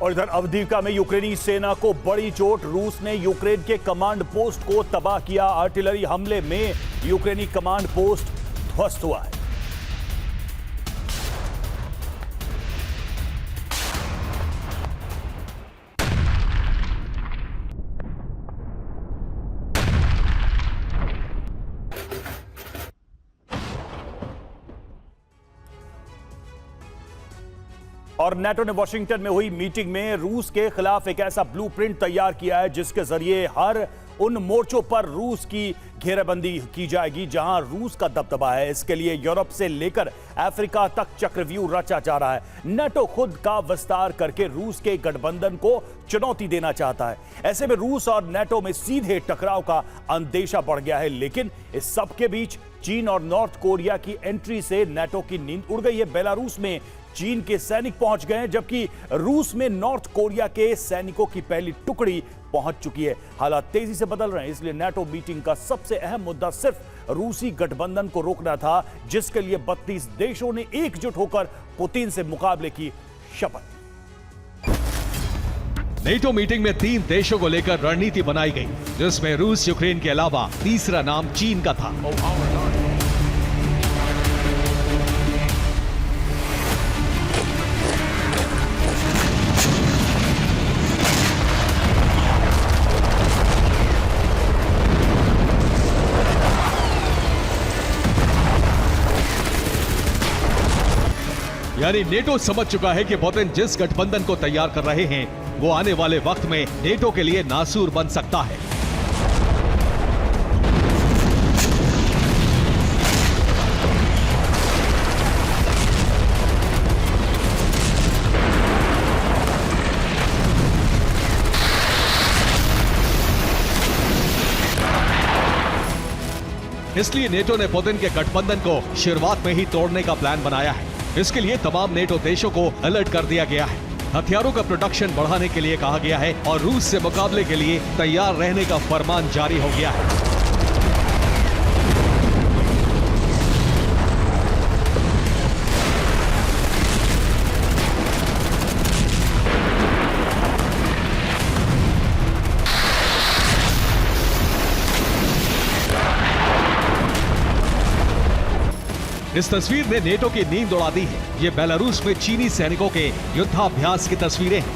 और इधर अवदीका में यूक्रेनी सेना को बड़ी चोट। रूस ने यूक्रेन के कमांड पोस्ट को तबाह किया। आर्टिलरी हमले में यूक्रेनी कमांड पोस्ट ध्वस्त हुआ है। और नेटो ने वॉशिंगटन में हुई मीटिंग में रूस के खिलाफ एक ऐसा ब्लूप्रिंट तैयार किया है जिसके जरिए हर उन मोर्चों पर रूस की घेराबंदी की जाएगी जहां रूस का दबदबा है। इसके लिए यूरोप से लेकर अफ्रीका तक चक्रव्यूह रचा जा रहा है। नेटो खुद का विस्तार करके रूस के गठबंधन को चुनौती देना चाहता है। ऐसे में रूस और नेटो में सीधे टकराव का अंदेशा बढ़ गया है। लेकिन इस सब के बीच चीन और नॉर्थ कोरिया की एंट्री से नेटो की नींद उड़ गई है। बेलारूस में चीन के सैनिक पहुंच गए हैं जबकि रूस में नॉर्थ कोरिया के सैनिकों की पहली टुकड़ी पहुंच चुकी है। हालात तेजी से बदल रहे हैं, इसलिए नेटो मीटिंग का सबसे अहम मुद्दा सिर्फ रूसी गठबंधन को रोकना था, जिसके लिए 32 देशों ने एकजुट होकर पुतिन से मुकाबले की शपथ। नेटो मीटिंग में 3 देशों को लेकर रणनीति बनाई गई, जिसमें रूस, यूक्रेन के अलावा तीसरा नाम चीन का था। यानी नेटो समझ चुका है कि पुतिन जिस गठबंधन को तैयार कर रहे हैं वो आने वाले वक्त में नेटो के लिए नासूर बन सकता है। इसलिए नेटो ने पुतिन के गठबंधन को शुरुआत में ही तोड़ने का प्लान बनाया है। इसके लिए तमाम नेटो देशों को अलर्ट कर दिया गया है। हथियारों का प्रोडक्शन बढ़ाने के लिए कहा गया है और रूस से मुकाबले के लिए तैयार रहने का फरमान जारी हो गया है। इस तस्वीर ने नेटो की नींद उड़ा दी है। ये बेलारूस में चीनी सैनिकों के युद्धाभ्यास की तस्वीरें हैं।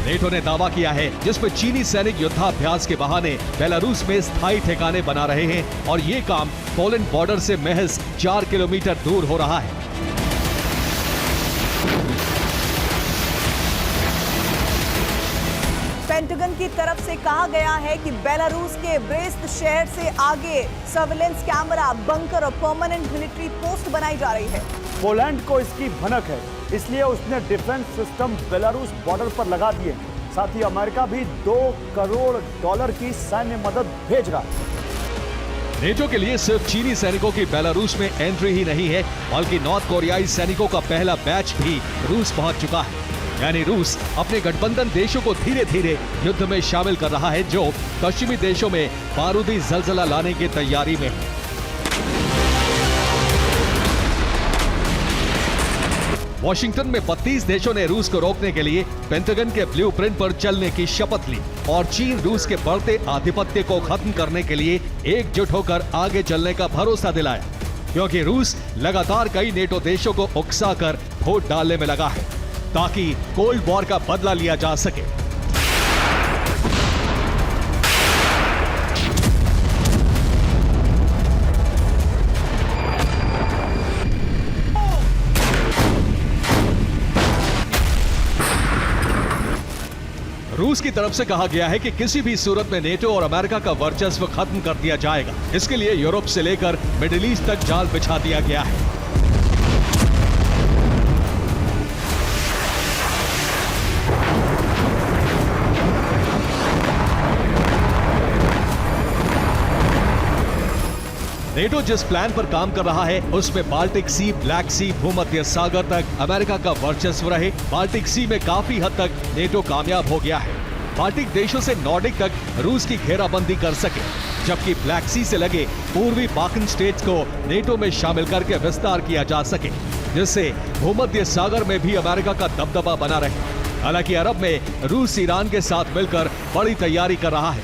नेटो ने दावा किया है जिसमें चीनी सैनिक युद्धाभ्यास के बहाने बेलारूस में स्थायी ठिकाने बना रहे हैं और ये काम पोलैंड बॉर्डर से महज 4 किलोमीटर दूर हो रहा है। पेंटागन की तरफ से कहा गया है कि बेलारूस के ब्रेस्ट शहर से आगे सर्विलेंस कैमरा, बंकर और परमानेंट मिलिट्री पोस्ट बनाई जा रही है। पोलैंड को इसकी भनक है, इसलिए उसने डिफेंस सिस्टम बेलारूस बॉर्डर पर लगा दिए। साथ ही अमेरिका भी $2 करोड़ की सैन्य मदद भेज रहा है। नेटो के लिए सिर्फ चीनी सैनिकों की बेलारूस में एंट्री ही नहीं है, बल्कि नॉर्थ कोरियाई सैनिकों का पहला बैच भी रूस पहुंच चुका है। यानी रूस अपने गठबंधन देशों को धीरे धीरे युद्ध में शामिल कर रहा है, जो पश्चिमी देशों में बारूदी जलजला लाने की तैयारी में है। वॉशिंगटन में 32 देशों ने रूस को रोकने के लिए पेंटागन के ब्लूप्रिंट पर चलने की शपथ ली और चीन रूस के बढ़ते आधिपत्य को खत्म करने के लिए एकजुट होकर आगे चलने का भरोसा दिलाया, क्योंकि रूस लगातार कई नेटो देशों को उकसाकर वोट डालने में लगा है ताकि कोल्ड वॉर का बदला लिया जा सके। रूस की तरफ से कहा गया है कि किसी भी सूरत में नेटो और अमेरिका का वर्चस्व खत्म कर दिया जाएगा। इसके लिए यूरोप से लेकर मिडिल ईस्ट तक जाल बिछा दिया गया है। नेटो जिस प्लान पर काम कर रहा है उसमें बाल्टिक सी, ब्लैक सी, भूमध्य सागर तक अमेरिका का वर्चस्व रहे। बाल्टिक सी में काफी हद तक नेटो कामयाब हो गया है। बाल्टिक देशों से नॉर्डिक तक रूस की घेराबंदी कर सके, जबकि ब्लैक सी से लगे पूर्वी बाल्कन स्टेट्स को नेटो में शामिल करके विस्तार किया जा सके। जिससे भूमध्य सागर में भी अमेरिका का दबदबा बना रहे। हालांकि अरब में रूस ईरान के साथ मिलकर बड़ी तैयारी कर रहा है।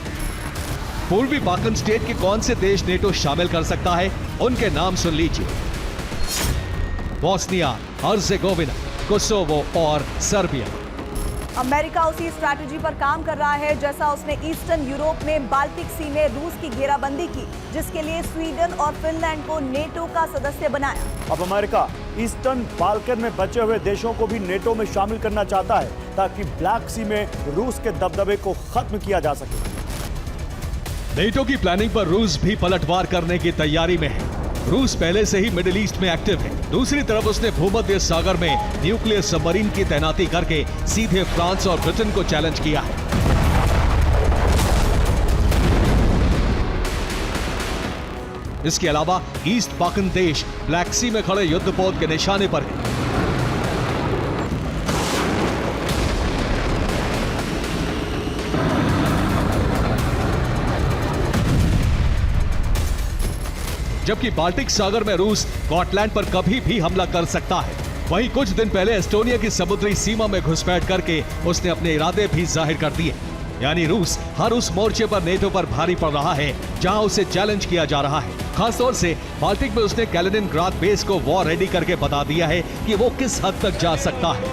पूर्वी बाल्कन स्टेट के कौन से देश नेटो शामिल कर सकता है, उनके नाम सुन लीजिए। बोस्निया, हर्जेगोविना, कोसोवो और सर्बिया। अमेरिका उसी स्ट्रैटेजी पर काम कर रहा है जैसा उसने ईस्टर्न यूरोप में बाल्टिक सी में रूस की घेराबंदी की, जिसके लिए स्वीडन और फिनलैंड को नेटो का सदस्य बनाया। अब अमेरिका ईस्टर्न बाल्कन में बचे हुए देशों को भी नेटो में शामिल करना चाहता है ताकि ब्लैक सी में रूस के दबदबे को खत्म किया जा सके। नेटो की प्लानिंग पर रूस भी पलटवार करने की तैयारी में है। रूस पहले से ही मिडिल ईस्ट में एक्टिव है। दूसरी तरफ उसने भूमध्य सागर में न्यूक्लियर सबमरीन की तैनाती करके सीधे फ्रांस और ब्रिटेन को चैलेंज किया है। इसके अलावा ईस्ट बाल्कन देश ब्लैक सी में खड़े युद्धपोत के निशाने पर है। जबकि बाल्टिक सागर में रूस स्कॉटलैंड पर कभी भी हमला कर सकता है। वहीं कुछ दिन पहले एस्टोनिया की समुद्री सीमा में घुसपैठ करके उसने अपने इरादे भी जाहिर कर दिए। यानी रूस हर उस मोर्चे पर नेटो पर भारी पड़ रहा है जहां उसे चैलेंज किया जा रहा है। खासतौर से बाल्टिक में उसने कैलिनिनग्राड बेस को वॉर रेडी करके बता दिया है कि वो किस हद तक जा सकता है।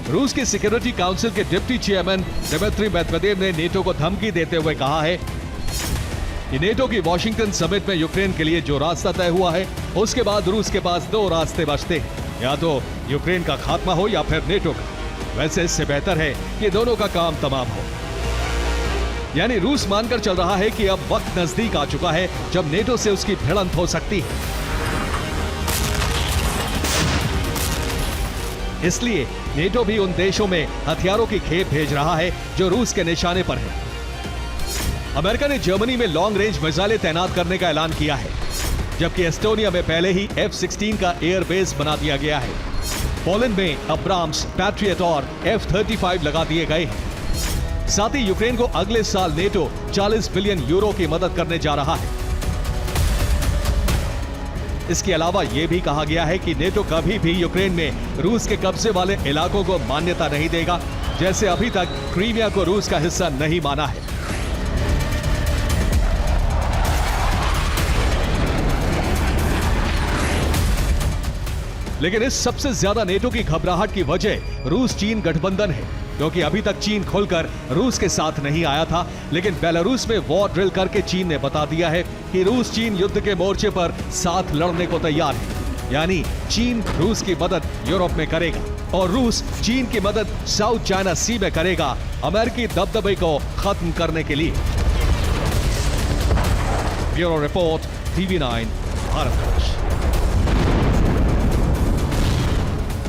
रूस के सिक्योरिटी काउंसिल के डिप्टी चेयरमैन दिमित्री मेदवेदेव ने नेटो को धमकी देते हुए कहा है कि नेटो की वॉशिंगटन समिट में यूक्रेन के लिए जो रास्ता तय हुआ है, उसके बाद रूस के पास दो रास्ते बचते हैं, या तो यूक्रेन का खात्मा हो या फिर नेटो का। वैसे इससे बेहतर है कि दोनों का काम तमाम हो। यानी रूस मानकर चल रहा है कि अब वक्त नजदीक आ चुका है जब नेटो से उसकी भिड़ंत हो सकती है। इसलिए नेटो भी उन देशों में हथियारों की खेप भेज रहा है जो रूस के निशाने पर है। अमेरिका ने जर्मनी में लॉन्ग रेंज मिसाइलें तैनात करने का ऐलान किया है, जबकि एस्टोनिया में पहले ही F-16 का एयर बेस बना दिया गया है। पोलैंड में अब्राम्स, पैट्रियट और F-35 लगा दिए गए हैं। साथ ही यूक्रेन को अगले साल नेटो 40 बिलियन यूरो की मदद करने जा रहा है। इसके अलावा यह भी कहा गया है कि नेटो कभी भी यूक्रेन में रूस के कब्जे वाले इलाकों को मान्यता नहीं देगा, जैसे अभी तक क्रीमिया को रूस का हिस्सा नहीं माना है। लेकिन इस सबसे ज्यादा नेटो की घबराहट की वजह रूस चीन गठबंधन है, क्योंकि अभी तक चीन खुलकर रूस के साथ नहीं आया था, लेकिन बेलारूस में वॉर ड्रिल करके चीन ने बता दिया है कि रूस चीन युद्ध के मोर्चे पर साथ लड़ने को तैयार है। यानी चीन रूस की मदद यूरोप में करेगा और रूस चीन की मदद साउथ चाइना सी में करेगा, अमेरिकी दबदबे को खत्म करने के लिए। Bureau report, TV9 Bharat.